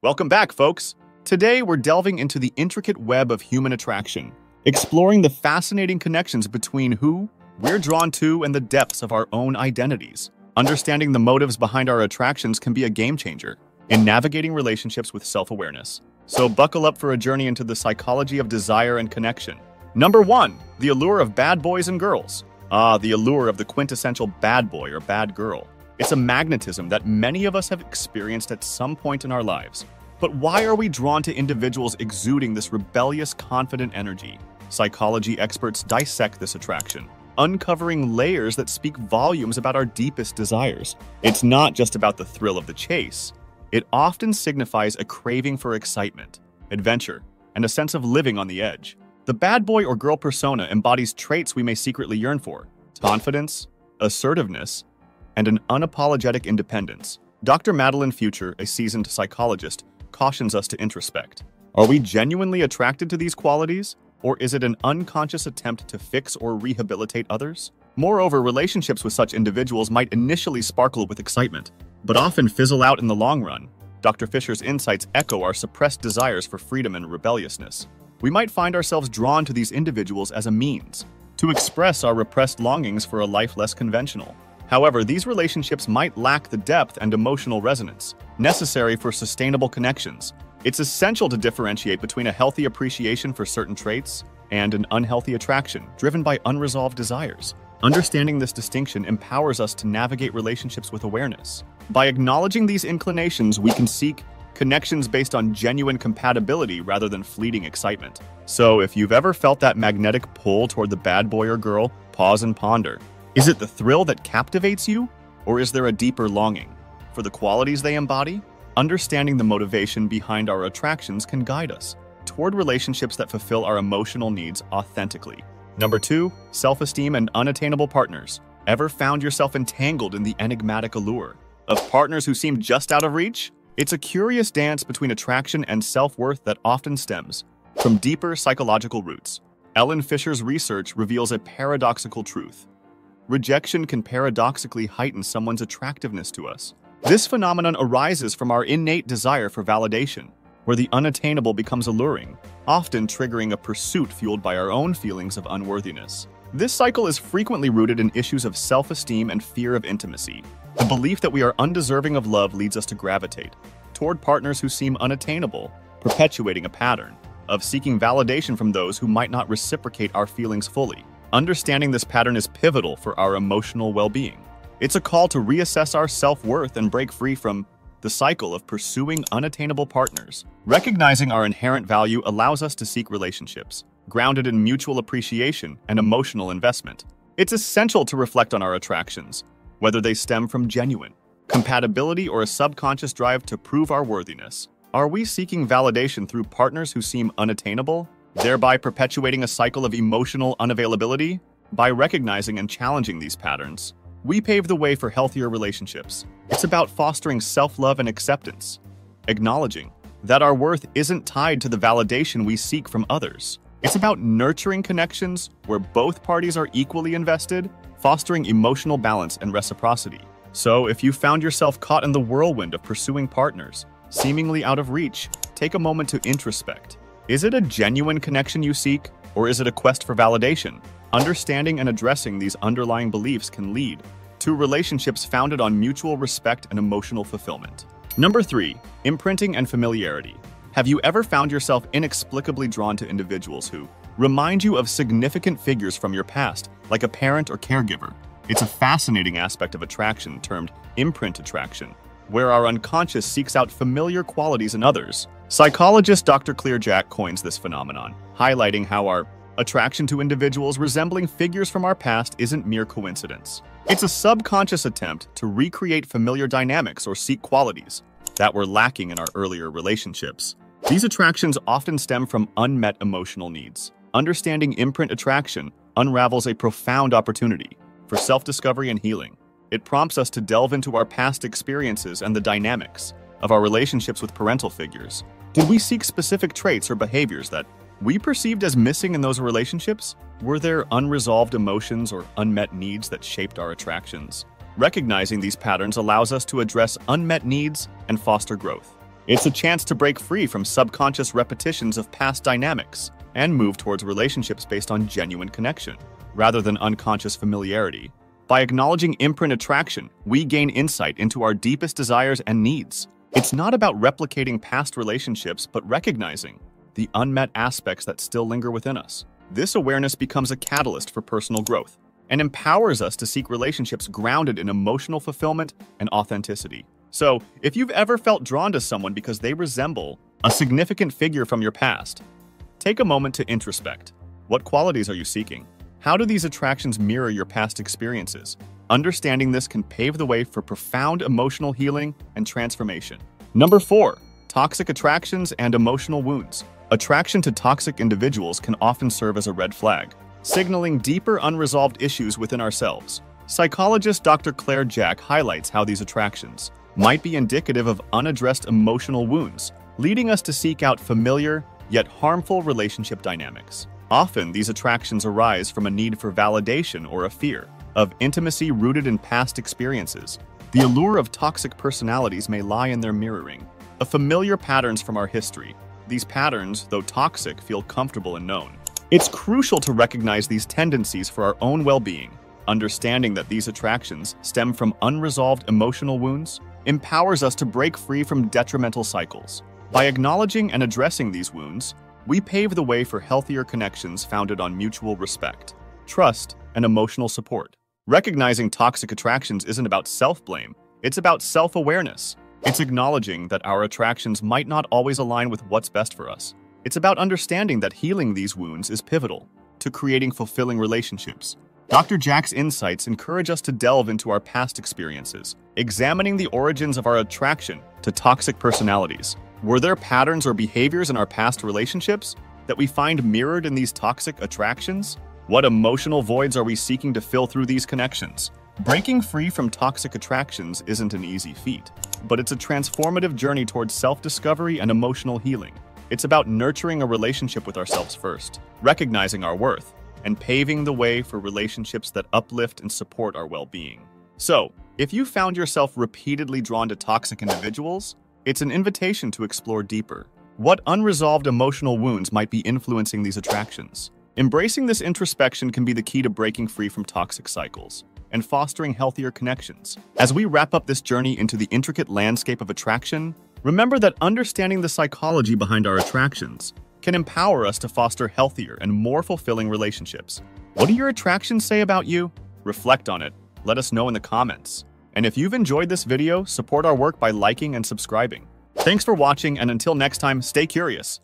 Welcome back, folks. Today, we're delving into the intricate web of human attraction, exploring the fascinating connections between who we're drawn to and the depths of our own identities. Understanding the motives behind our attractions can be a game changer in navigating relationships with self-awareness. So buckle up for a journey into the psychology of desire and connection. Number 1, the allure of bad boys and girls. The allure of the quintessential bad boy or bad girl. It's a magnetism that many of us have experienced at some point in our lives. But why are we drawn to individuals exuding this rebellious, confident energy? Psychology experts dissect this attraction, uncovering layers that speak volumes about our deepest desires. It's not just about the thrill of the chase. It often signifies a craving for excitement, adventure, and a sense of living on the edge. The bad boy or girl persona embodies traits we may secretly yearn for: confidence, assertiveness, and an unapologetic independence. Dr. Madeline Future, a seasoned psychologist, cautions us to introspect. Are we genuinely attracted to these qualities, or is it an unconscious attempt to fix or rehabilitate others? Moreover, relationships with such individuals might initially sparkle with excitement, but often fizzle out in the long run. Dr. Fisher's insights echo our suppressed desires for freedom and rebelliousness. We might find ourselves drawn to these individuals as a means to express our repressed longings for a life less conventional. However, these relationships might lack the depth and emotional resonance necessary for sustainable connections. It's essential to differentiate between a healthy appreciation for certain traits and an unhealthy attraction driven by unresolved desires. Understanding this distinction empowers us to navigate relationships with awareness. By acknowledging these inclinations, we can seek connections based on genuine compatibility rather than fleeting excitement. So, if you've ever felt that magnetic pull toward the bad boy or girl, pause and ponder. Is it the thrill that captivates you, or is there a deeper longing for the qualities they embody? Understanding the motivation behind our attractions can guide us toward relationships that fulfill our emotional needs authentically. Number 2, self-esteem and unattainable partners. Ever found yourself entangled in the enigmatic allure of partners who seem just out of reach? It's a curious dance between attraction and self-worth that often stems from deeper psychological roots. Ellen Fisher's research reveals a paradoxical truth. Rejection can paradoxically heighten someone's attractiveness to us. This phenomenon arises from our innate desire for validation, where the unattainable becomes alluring, often triggering a pursuit fueled by our own feelings of unworthiness. This cycle is frequently rooted in issues of self-esteem and fear of intimacy. The belief that we are undeserving of love leads us to gravitate toward partners who seem unattainable, perpetuating a pattern of seeking validation from those who might not reciprocate our feelings fully. Understanding this pattern is pivotal for our emotional well-being. It's a call to reassess our self-worth and break free from the cycle of pursuing unattainable partners. Recognizing our inherent value allows us to seek relationships grounded in mutual appreciation and emotional investment. It's essential to reflect on our attractions, whether they stem from genuine compatibility or a subconscious drive to prove our worthiness. Are we seeking validation through partners who seem unattainable, thereby perpetuating a cycle of emotional unavailability? By recognizing and challenging these patterns, we pave the way for healthier relationships. It's about fostering self-love and acceptance, acknowledging that our worth isn't tied to the validation we seek from others. It's about nurturing connections where both parties are equally invested, fostering emotional balance and reciprocity. So, if you found yourself caught in the whirlwind of pursuing partners seemingly out of reach, take a moment to introspect. Is it a genuine connection you seek, or is it a quest for validation? Understanding and addressing these underlying beliefs can lead to relationships founded on mutual respect and emotional fulfillment. Number 3, imprinting and familiarity. Have you ever found yourself inexplicably drawn to individuals who remind you of significant figures from your past, like a parent or caregiver? It's a fascinating aspect of attraction termed imprint attraction, where our unconscious seeks out familiar qualities in others. Psychologist Dr. 𝐂𝐨𝐴𝐺 coins this phenomenon, highlighting how our attraction to individuals resembling figures from our past isn't mere coincidence. It's a subconscious attempt to recreate familiar dynamics or seek qualities that were lacking in our earlier relationships. These attractions often stem from unmet emotional needs. Understanding imprint attraction unravels a profound opportunity for self-discovery and healing. It prompts us to delve into our past experiences and the dynamics of our relationships with parental figures. Did we seek specific traits or behaviors that we perceived as missing in those relationships? Were there unresolved emotions or unmet needs that shaped our attractions? Recognizing these patterns allows us to address unmet needs and foster growth. It's a chance to break free from subconscious repetitions of past dynamics and move towards relationships based on genuine connection, rather than unconscious familiarity. By acknowledging imprint attraction, we gain insight into our deepest desires and needs. It's not about replicating past relationships, but recognizing the unmet aspects that still linger within us. This awareness becomes a catalyst for personal growth and empowers us to seek relationships grounded in emotional fulfillment and authenticity. So, if you've ever felt drawn to someone because they resemble a significant figure from your past, take a moment to introspect. What qualities are you seeking? How do these attractions mirror your past experiences? Understanding this can pave the way for profound emotional healing and transformation. Number 4. Toxic attractions and emotional wounds. Attraction to toxic individuals can often serve as a red flag, signaling deeper unresolved issues within ourselves. Psychologist Dr. 𝐂𝐨𝐲𝐵 highlights how these attractions might be indicative of unaddressed emotional wounds, leading us to seek out familiar yet harmful relationship dynamics. Often, these attractions arise from a need for validation or a fear of intimacy rooted in past experiences. The allure of toxic personalities may lie in their mirroring of familiar patterns from our history. These patterns, though toxic, feel comfortable and known. It's crucial to recognize these tendencies for our own well-being. Understanding that these attractions stem from unresolved emotional wounds empowers us to break free from detrimental cycles. By acknowledging and addressing these wounds, we pave the way for healthier connections founded on mutual respect, trust, and emotional support. Recognizing toxic attractions isn't about self-blame, it's about self-awareness. It's acknowledging that our attractions might not always align with what's best for us. It's about understanding that healing these wounds is pivotal to creating fulfilling relationships. Dr. 𝐒𝐨𝐵's insights encourage us to delve into our past experiences, examining the origins of our attraction to toxic personalities. Were there patterns or behaviors in our past relationships that we find mirrored in these toxic attractions? What emotional voids are we seeking to fill through these connections? Breaking free from toxic attractions isn't an easy feat, but it's a transformative journey towards self-discovery and emotional healing. It's about nurturing a relationship with ourselves first, recognizing our worth, and paving the way for relationships that uplift and support our well-being. So, if you found yourself repeatedly drawn to toxic individuals, it's an invitation to explore deeper. What unresolved emotional wounds might be influencing these attractions? Embracing this introspection can be the key to breaking free from toxic cycles and fostering healthier connections. As we wrap up this journey into the intricate landscape of attraction, remember that understanding the psychology behind our attractions can empower us to foster healthier and more fulfilling relationships. What do your attractions say about you? Reflect on it. Let us know in the comments. And if you've enjoyed this video, support our work by liking and subscribing. Thanks for watching, and until next time, stay curious.